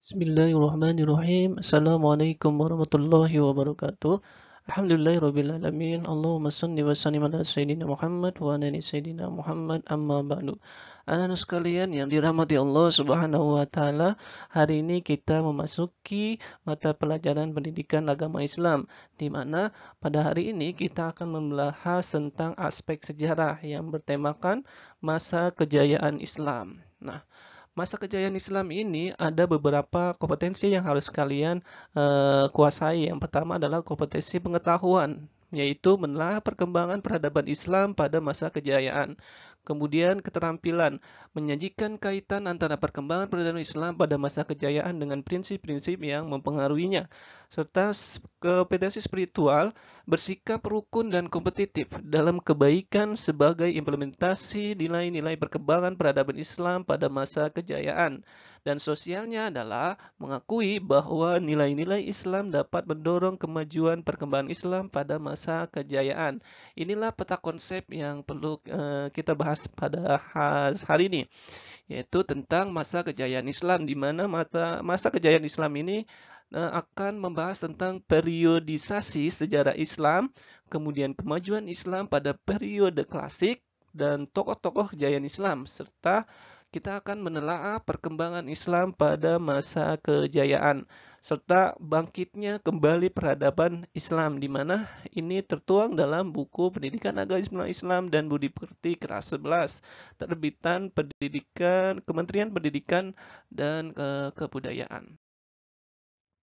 Bismillahirrahmanirrahim. Assalamualaikum warahmatullahi wabarakatuh. Alhamdulillahirrabbilalamin. Allahumma salli wa sallim ala Sayyidina Muhammad wa ala ali Sayyidina Muhammad amma ba'du. Anak-anak sekalian yang dirahmati Allah Subhanahu wa taala, hari ini kita memasuki mata pelajaran pendidikan agama Islam, di mana pada hari ini kita akan membahas tentang aspek sejarah yang bertemakan masa kejayaan Islam. Nah, masa kejayaan Islam ini ada beberapa kompetensi yang harus kalian kuasai. Yang pertama adalah kompetensi pengetahuan, yaitu menelaah perkembangan peradaban Islam pada masa kejayaan. Kemudian keterampilan, menyajikan kaitan antara perkembangan peradaban Islam pada masa kejayaan dengan prinsip-prinsip yang mempengaruhinya. Serta kompetensi spiritual, bersikap rukun dan kompetitif dalam kebaikan sebagai implementasi nilai-nilai perkembangan peradaban Islam pada masa kejayaan. Dan sosialnya adalah mengakui bahwa nilai-nilai Islam dapat mendorong kemajuan perkembangan Islam pada masa kejayaan. Inilah peta konsep yang perlu kita bahas pada hari ini, yaitu tentang masa kejayaan Islam, di mana masa kejayaan Islam ini akan membahas tentang periodisasi sejarah Islam, kemudian kemajuan Islam pada periode klasik, dan tokoh-tokoh kejayaan Islam, serta kita akan menelaah perkembangan Islam pada masa kejayaan, serta bangkitnya kembali peradaban Islam, di mana ini tertuang dalam buku Pendidikan Agama Islam dan Budi Pekerti kelas 11, terbitan Kementerian Pendidikan dan Kebudayaan.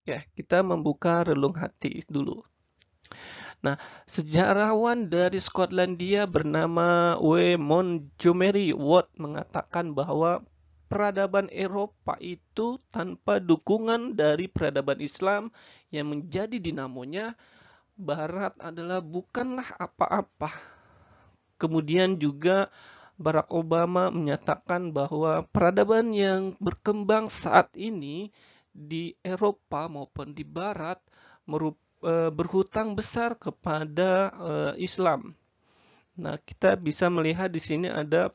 Oke, kita membuka relung hati dulu. Nah, sejarawan dari Skotlandia bernama W. Montgomery Ward mengatakan bahwa peradaban Eropa itu tanpa dukungan dari peradaban Islam yang menjadi dinamonya, Barat adalah bukanlah apa-apa. Kemudian juga Barack Obama menyatakan bahwa peradaban yang berkembang saat ini di Eropa maupun di Barat berhutang besar kepada Islam. Nah, kita bisa melihat di sini ada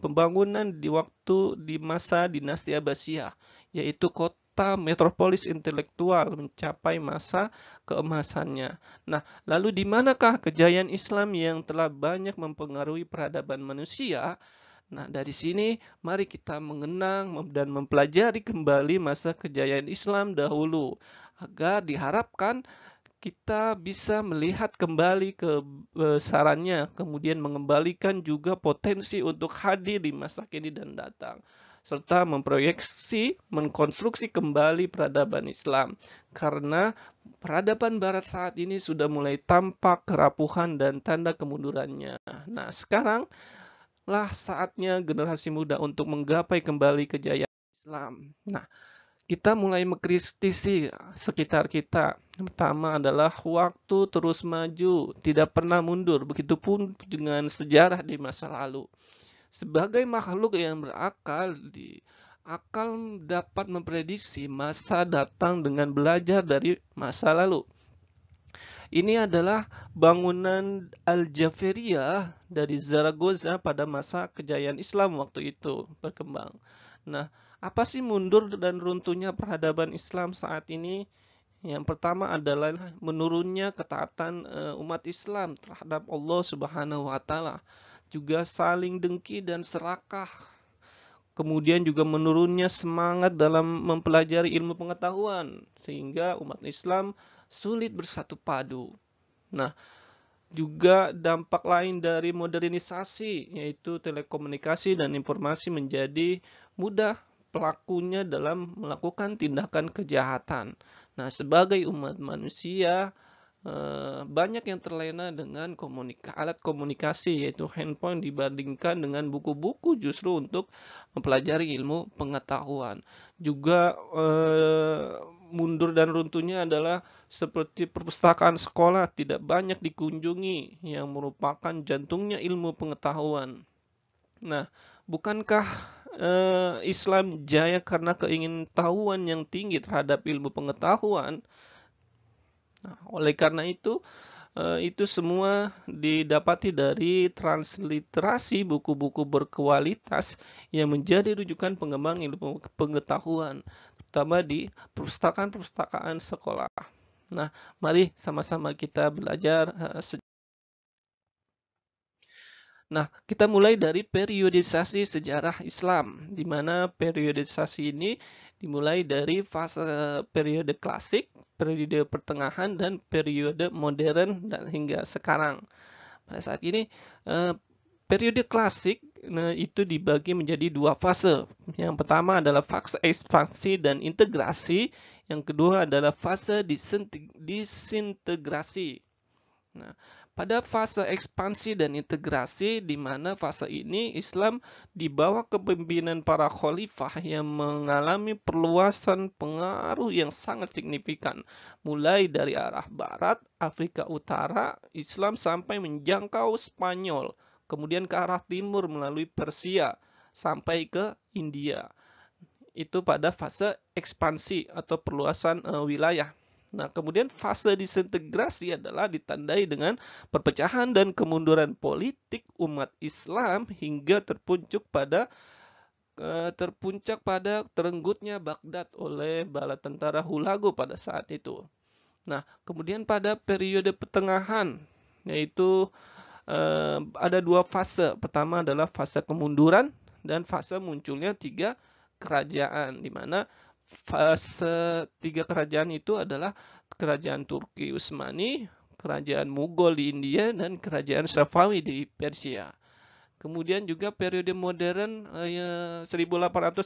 pembangunan di masa dinasti Abbasiyah, yaitu kota metropolis intelektual mencapai masa keemasannya. Nah, lalu di manakah kejayaan Islam yang telah banyak mempengaruhi peradaban manusia? Nah, dari sini mari kita mengenang dan mempelajari kembali masa kejayaan Islam dahulu, agar diharapkan kita bisa melihat kembali kebesarannya, kemudian mengembalikan juga potensi untuk hadir di masa kini dan datang, serta mengkonstruksi kembali peradaban Islam. Karena peradaban Barat saat ini sudah mulai tampak kerapuhan dan tanda kemundurannya. Nah, sekarang lah saatnya generasi muda untuk menggapai kembali kejayaan Islam. Nah, kita mulai mengkritisi sekitar kita. Pertama adalah waktu terus maju, tidak pernah mundur. Begitupun dengan sejarah di masa lalu. Sebagai makhluk yang berakal, akal dapat memprediksi masa datang dengan belajar dari masa lalu. Ini adalah bangunan Al-Jaferiyah dari Zaragoza pada masa kejayaan Islam waktu itu berkembang. Nah, apa sih mundur dan runtuhnya peradaban Islam saat ini? Yang pertama adalah menurunnya ketaatan umat Islam terhadap Allah Subhanahu wa taala, juga saling dengki dan serakah. Kemudian juga menurunnya semangat dalam mempelajari ilmu pengetahuan, sehingga umat Islam sulit bersatu padu. Nah, juga dampak lain dari modernisasi, yaitu telekomunikasi dan informasi menjadi mudah pelakunya dalam melakukan tindakan kejahatan. Nah, sebagai umat manusia, banyak yang terlena dengan alat komunikasi, yaitu handphone, dibandingkan dengan buku-buku justru untuk mempelajari ilmu pengetahuan. Juga mundur dan runtuhnya adalah seperti perpustakaan sekolah tidak banyak dikunjungi, yang merupakan jantungnya ilmu pengetahuan. Nah, bukankah Islam jaya karena keingintahuan yang tinggi terhadap ilmu pengetahuan? Nah, oleh karena itu semua didapati dari transliterasi buku-buku berkualitas yang menjadi rujukan pengembang ilmu pengetahuan. terutama di perpustakaan-perpustakaan sekolah. Nah, mari sama-sama kita belajar Nah, kita mulai dari periodisasi sejarah Islam, di mana periodisasi ini dimulai dari fase periode klasik, periode pertengahan, dan periode modern dan hingga sekarang. Pada saat ini, periode klasik itu dibagi menjadi dua fase. Yang pertama adalah fase ekspansi dan integrasi, yang kedua adalah fase disintegrasi. Nah, pada fase ekspansi dan integrasi, di mana fase ini Islam di bawah kepemimpinan para khalifah yang mengalami perluasan pengaruh yang sangat signifikan, mulai dari arah barat, Afrika Utara, Islam sampai menjangkau Spanyol, kemudian ke arah timur melalui Persia, sampai ke India. Itu pada fase ekspansi atau perluasan wilayah. Nah, kemudian fase disintegrasi adalah ditandai dengan perpecahan dan kemunduran politik umat Islam hingga terpuncak pada terenggutnya Baghdad oleh bala tentara Hulagu pada saat itu. Nah, kemudian pada periode pertengahan, yaitu ada dua fase. Pertama adalah fase kemunduran dan fase munculnya tiga kerajaan, di mana fase tiga kerajaan itu adalah kerajaan Turki Utsmani, kerajaan Mughal di India, dan kerajaan Safawi di Persia. Kemudian juga periode modern 1800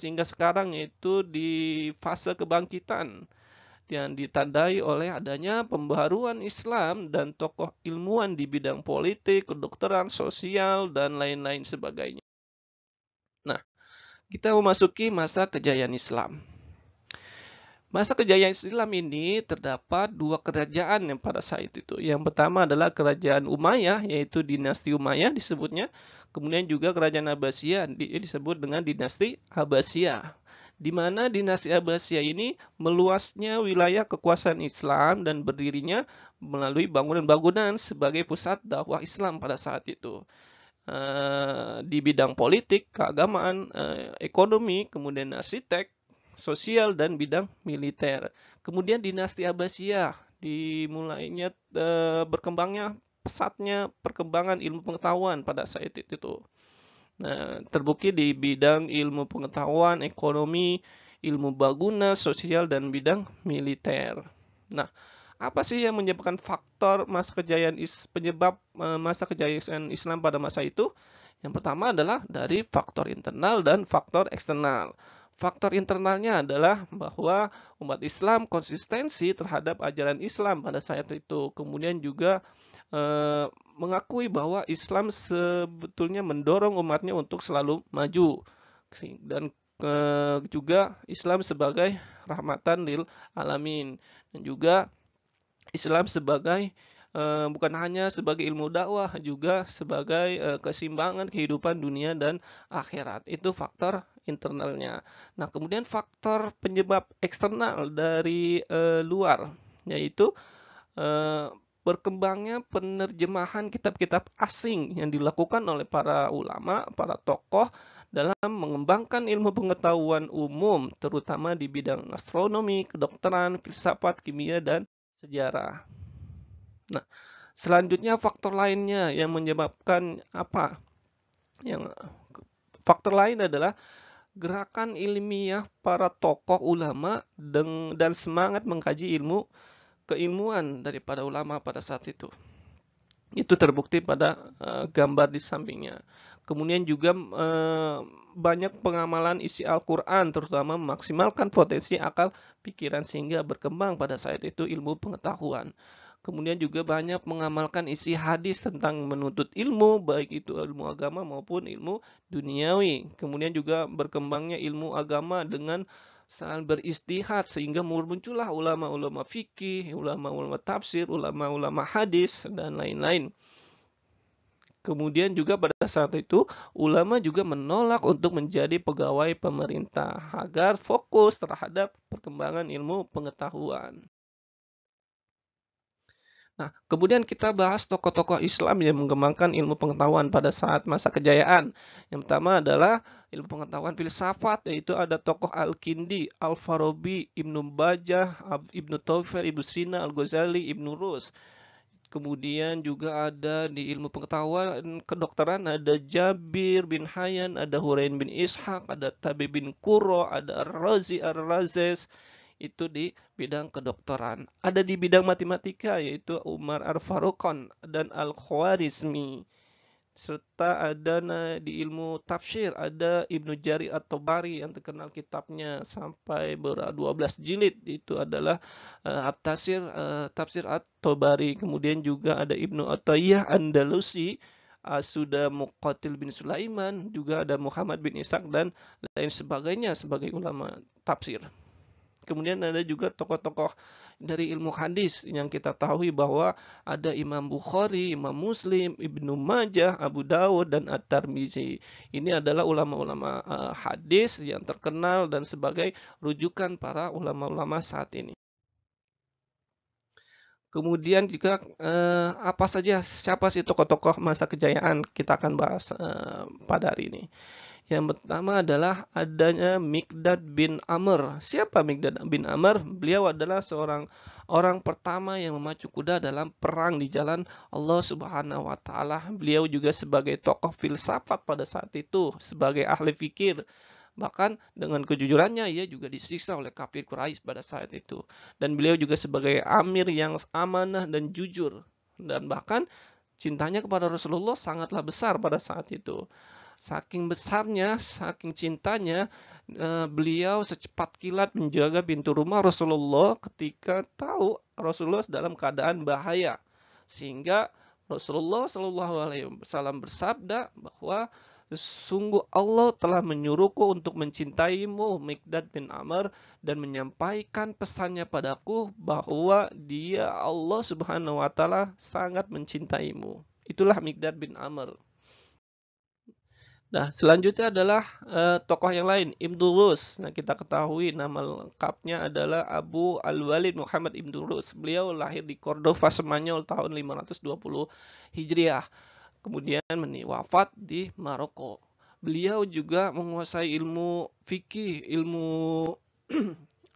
hingga sekarang, yaitu di fase kebangkitan yang ditandai oleh adanya pembaharuan Islam dan tokoh ilmuwan di bidang politik, kedokteran, sosial, dan lain-lain sebagainya. Nah, kita memasuki masa kejayaan Islam. Masa kejayaan Islam ini terdapat dua kerajaan yang pada saat itu. Yang pertama adalah kerajaan Umayyah, yaitu dinasti Umayyah disebutnya. Kemudian juga kerajaan Abbasiyah disebut dengan dinasti Abbasiyah. Di mana dinasti Abbasiyah ini meluasnya wilayah kekuasaan Islam dan berdirinya melalui bangunan-bangunan sebagai pusat dakwah Islam pada saat itu. Di bidang politik, keagamaan, ekonomi, kemudian arsitek, sosial, dan bidang militer. Kemudian dinasti Abbasiyah dimulainya berkembangnya pesatnya perkembangan ilmu pengetahuan pada saat itu. Nah, terbukti di bidang ilmu pengetahuan, ekonomi, ilmu bangunan, sosial, dan bidang militer. Nah, apa sih yang menyebabkan faktor penyebab masa kejayaan Islam pada masa itu? Yang pertama adalah dari faktor internal dan faktor eksternal. Faktor internalnya adalah bahwa umat Islam konsistensi terhadap ajaran Islam pada saat itu. Kemudian juga mengakui bahwa Islam sebetulnya mendorong umatnya untuk selalu maju. Dan juga Islam sebagai rahmatan lil alamin. Dan juga Islam sebagai bukan hanya sebagai ilmu dakwah, juga sebagai keseimbangan kehidupan dunia dan akhirat. Itu faktor internalnya. Nah, kemudian faktor penyebab eksternal dari luar, yaitu berkembangnya penerjemahan kitab-kitab asing yang dilakukan oleh para ulama, para tokoh dalam mengembangkan ilmu pengetahuan umum, terutama di bidang astronomi, kedokteran, filsafat, kimia, dan sejarah. Nah, selanjutnya faktor lainnya yang menyebabkan apa? Faktor lain adalah gerakan ilmiah para tokoh ulama dan semangat mengkaji keilmuan daripada ulama pada saat itu. Itu terbukti pada gambar di sampingnya. Kemudian juga banyak pengamalan isi Al-Quran, terutama memaksimalkan potensi akal pikiran sehingga berkembang pada saat itu ilmu pengetahuan. Kemudian juga banyak mengamalkan isi hadis tentang menuntut ilmu, baik itu ilmu agama maupun ilmu duniawi. Kemudian juga berkembangnya ilmu agama dengan saling beristihad sehingga muncullah ulama-ulama fikih, ulama-ulama tafsir, ulama-ulama hadis, dan lain-lain. Kemudian juga pada saat itu ulama juga menolak untuk menjadi pegawai pemerintah agar fokus terhadap perkembangan ilmu pengetahuan. Nah, kemudian kita bahas tokoh-tokoh Islam yang mengembangkan ilmu pengetahuan pada saat masa kejayaan. Yang pertama adalah ilmu pengetahuan filsafat, yaitu ada tokoh Al-Kindi, Al-Farabi, Ibnu Bajjah, Ibnu Taufir, Ibnu Sina, Al-Ghazali, Ibnu Rus. Kemudian juga ada di ilmu pengetahuan kedokteran ada Jabir bin Hayyan, ada Hurain bin Ishaq, ada Tabib bin Qurra, ada Ar-Razi Ar-Razes, itu di bidang kedokteran. Ada di bidang matematika yaitu Umar Ar-Faruqan dan Al-Khwarizmi. Serta ada di ilmu tafsir ada Ibnu Jarir At-Tabari yang terkenal kitabnya sampai 12 jilid, itu adalah tafsir At-Tabari. Kemudian juga ada Ibnu Athayyah Andalusi, sudah Muqatil bin Sulaiman, juga ada Muhammad bin Ishaq dan lain sebagainya sebagai ulama tafsir. Kemudian ada juga tokoh-tokoh dari ilmu hadis yang kita tahu bahwa ada Imam Bukhari, Imam Muslim, Ibnu Majah, Abu Dawud, dan At-Tirmizi. Ini adalah ulama-ulama hadis yang terkenal dan sebagai rujukan para ulama-ulama saat ini. Kemudian juga siapa sih tokoh-tokoh masa kejayaan kita akan bahas pada hari ini. Yang pertama adalah adanya Miqdad bin Amr. Siapa Miqdad bin Amr? Beliau adalah seorang orang pertama yang memacu kuda dalam perang di jalan Allah Subhanahu wa taala. Beliau juga sebagai tokoh filsafat pada saat itu, sebagai ahli fikir. Bahkan dengan kejujurannya ia juga disiksa oleh kafir Quraisy pada saat itu. Dan beliau juga sebagai amir yang amanah dan jujur. Dan bahkan cintanya kepada Rasulullah sangatlah besar pada saat itu. Saking besarnya, saking cintanya, beliau secepat kilat menjaga pintu rumah Rasulullah ketika tahu Rasulullah dalam keadaan bahaya. Sehingga Rasulullah SAW bersabda bahwa sungguh Allah telah menyuruhku untuk mencintaimu, Miqdad bin Amr, dan menyampaikan pesannya padaku bahwa dia Allah Subhanahu wa taala sangat mencintaimu. Itulah Miqdad bin Amr. Nah, selanjutnya adalah tokoh yang lain, Ibnu Rus. Nah, kita ketahui nama lengkapnya adalah Abu Al-Walid Muhammad Ibnu Rus. Beliau lahir di Cordova, Spanyol tahun 520 Hijriah. Kemudian wafat di Maroko. Beliau juga menguasai ilmu fikih, ilmu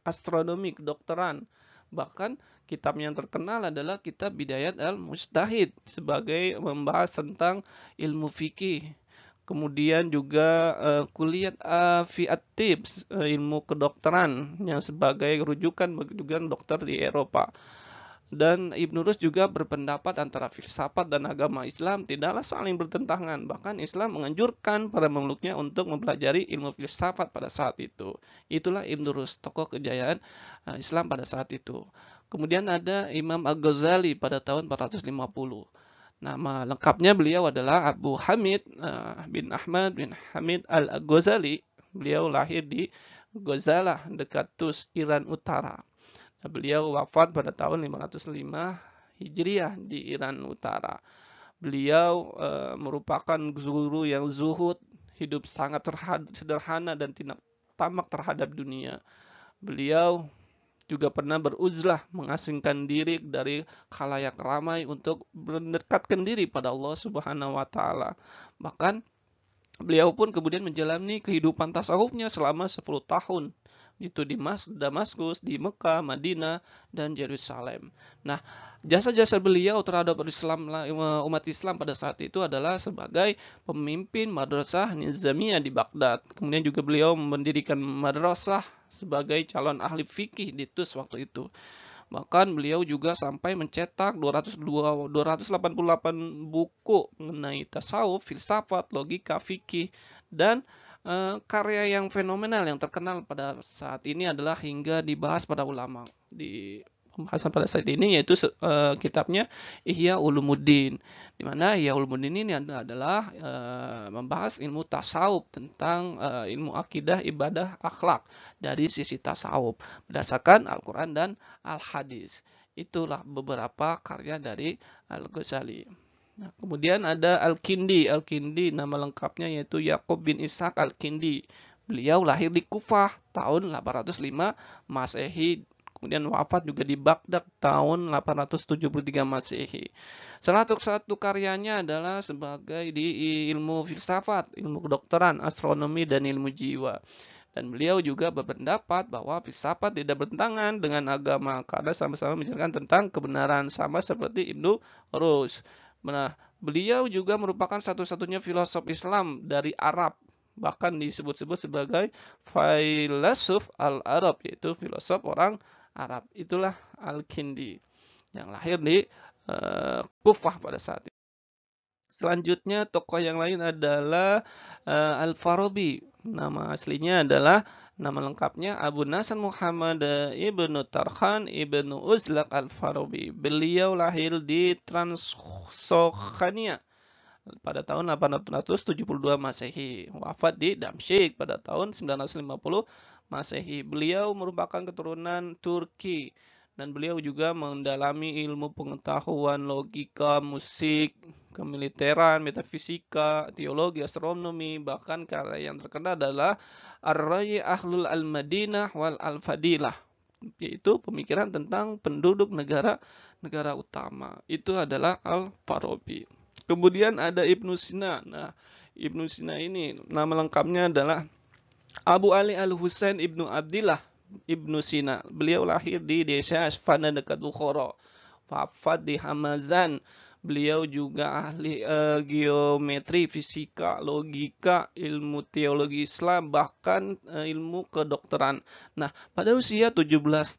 astronomi, kedokteran. Bahkan kitab yang terkenal adalah kitab Bidayat Al-Mujtahid sebagai membahas tentang ilmu fikih. Kemudian juga kuliah fi at-tib, ilmu kedokteran yang sebagai rujukan bagi juga dokter di Eropa. Dan Ibnu Rus juga berpendapat antara filsafat dan agama Islam tidaklah saling bertentangan. Bahkan Islam menganjurkan para memeluknya untuk mempelajari ilmu filsafat pada saat itu. Itulah Ibnu Rus, tokoh kejayaan Islam pada saat itu. Kemudian ada Imam Al-Ghazali pada tahun 450. Nama lengkapnya beliau adalah Abu Hamid bin Ahmad bin Hamid Al-Ghazali. Beliau lahir di Ghazalah, dekat Tus, Iran Utara. Beliau wafat pada tahun 505 Hijriah di Iran Utara. Beliau merupakan guru yang zuhud, hidup sangat sederhana dan tidak tamak terhadap dunia. Beliau juga pernah beruzlah mengasingkan diri dari khalayak ramai untuk mendekatkan diri pada Allah Subhanahu wa taala. Bahkan beliau pun kemudian menjalani kehidupan tasawufnya selama 10 tahun. Itu di Damaskus, di Mekah, Madinah, dan Yerusalem. Nah, jasa-jasa beliau terhadap umat Islam pada saat itu adalah sebagai pemimpin madrasah Nizamiyah di Baghdad. Kemudian juga beliau mendirikan madrasah sebagai calon ahli fikih di Tus waktu itu. Bahkan beliau juga sampai mencetak 288 buku mengenai tasawuf, filsafat, logika, fikih, dan karya yang fenomenal yang terkenal pada saat ini adalah hingga dibahas pada ulama di pembahasan pada saat ini, yaitu kitabnya Ihya Ulumuddin, di mana Ihya Ulumuddin ini adalah membahas ilmu tasawuf tentang ilmu akidah, ibadah, akhlak dari sisi tasawuf berdasarkan Al-Quran dan Al-Hadis. Itulah beberapa karya dari Al-Ghazali. Nah, kemudian ada Al-Kindi. Al-Kindi nama lengkapnya yaitu Yaqub bin Ishaq Al-Kindi. Beliau lahir di Kufah tahun 805 Masehi, Kemudian wafat juga di Baghdad tahun 873 Masehi. Salah satu karyanya adalah sebagai di ilmu filsafat, ilmu kedokteran, astronomi, dan ilmu jiwa. Dan beliau juga berpendapat bahwa filsafat tidak bertentangan dengan agama karena sama-sama menjelaskan tentang kebenaran, sama seperti Ibnu Rus. Nah, beliau juga merupakan satu-satunya filosof Islam dari Arab, bahkan disebut-sebut sebagai filsuf al-Arab, yaitu filosof orang Arab. Itulah Al-Kindi yang lahir di Kufah pada saat itu. Selanjutnya tokoh yang lain adalah Al-Farabi. Nama aslinya adalah, nama lengkapnya Abu Nasr Muhammad Ibnu Tarkhan Ibnu Uzlaq Al-Farabi. Beliau lahir di Transylvania pada tahun 872 Masehi. Wafat di Damsyik pada tahun 950 Masehi. Beliau merupakan keturunan Turki. Dan beliau juga mendalami ilmu pengetahuan logika, musik, kemiliteran, metafisika, teologi, astronomi, bahkan karya yang terkenal adalah Ar-Rayi Ahlul Al-Madinah wal Al-Fadilah, yaitu pemikiran tentang penduduk negara utama. Itu adalah Al-Farabi. Kemudian ada Ibnu Sina. Nah, Ibnu Sina ini nama lengkapnya adalah Abu Ali Al-Husain Ibnu Abdillah Ibnu Sina. Beliau lahir di desa Asfana dekat Bukhara. Wafat di Hamazan. Beliau juga ahli geometri, fisika, logika, ilmu teologi Islam, bahkan ilmu kedokteran. Nah, pada usia 17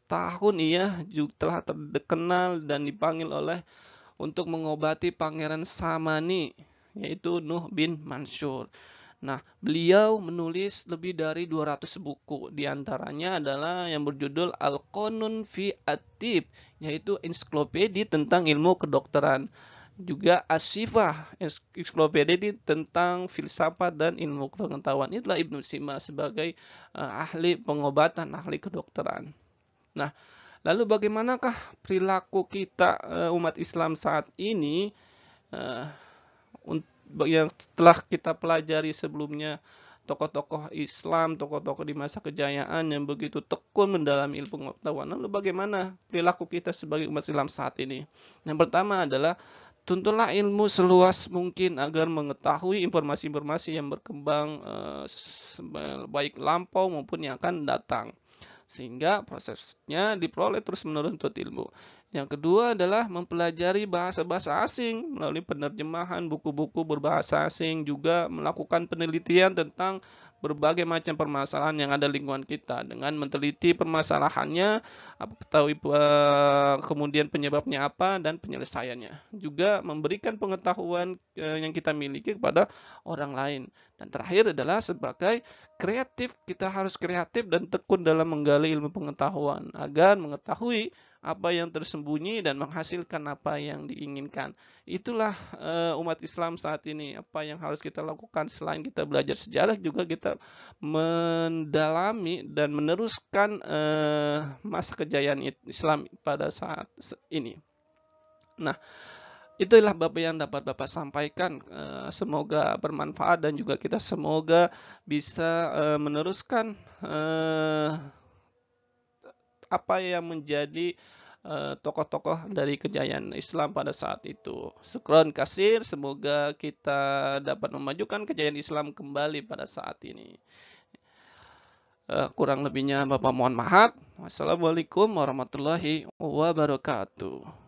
tahun ia juga telah terkenal dan dipanggil untuk mengobati Pangeran Samani, yaitu Nuh bin Mansur. Nah, beliau menulis lebih dari 200 buku. Di antaranya adalah yang berjudul Al-Qanun fi At-Tib, yaitu ensiklopedia tentang ilmu kedokteran. Juga As-Sifah, ensiklopedia tentang filsafat dan ilmu pengetahuan. Itulah Ibnu Sina sebagai ahli pengobatan, ahli kedokteran. Nah, lalu bagaimanakah perilaku kita umat Islam saat ini yang setelah kita pelajari sebelumnya tokoh-tokoh Islam, tokoh-tokoh di masa kejayaan yang begitu tekun mendalami ilmu pengetahuan. Lalu bagaimana perilaku kita sebagai umat Islam saat ini? Yang pertama adalah tuntulah ilmu seluas mungkin agar mengetahui informasi-informasi yang berkembang baik lampau maupun yang akan datang, sehingga prosesnya diperoleh terus-menerus untuk ilmu. Yang kedua adalah mempelajari bahasa-bahasa asing melalui penerjemahan buku-buku berbahasa asing, juga melakukan penelitian tentang berbagai macam permasalahan yang ada di lingkungan kita dengan meneliti permasalahannya, ketahui kemudian penyebabnya apa dan penyelesaiannya. Juga memberikan pengetahuan yang kita miliki kepada orang lain. Dan terakhir adalah sebagai kreatif, kita harus kreatif dan tekun dalam menggali ilmu pengetahuan agar mengetahui apa yang tersembunyi dan menghasilkan apa yang diinginkan. Itulah umat Islam saat ini. Apa yang harus kita lakukan selain kita belajar sejarah, juga kita mendalami dan meneruskan masa kejayaan Islam pada saat ini. Nah, itulah Bapak yang dapat Bapak sampaikan. Semoga bermanfaat dan juga kita semoga bisa meneruskan apa yang menjadi tokoh-tokoh dari kejayaan Islam pada saat itu. Syukron kasir, semoga kita dapat memajukan kejayaan Islam kembali pada saat ini. Kurang lebihnya Bapak mohon maaf. Wassalamualaikum warahmatullahi wabarakatuh.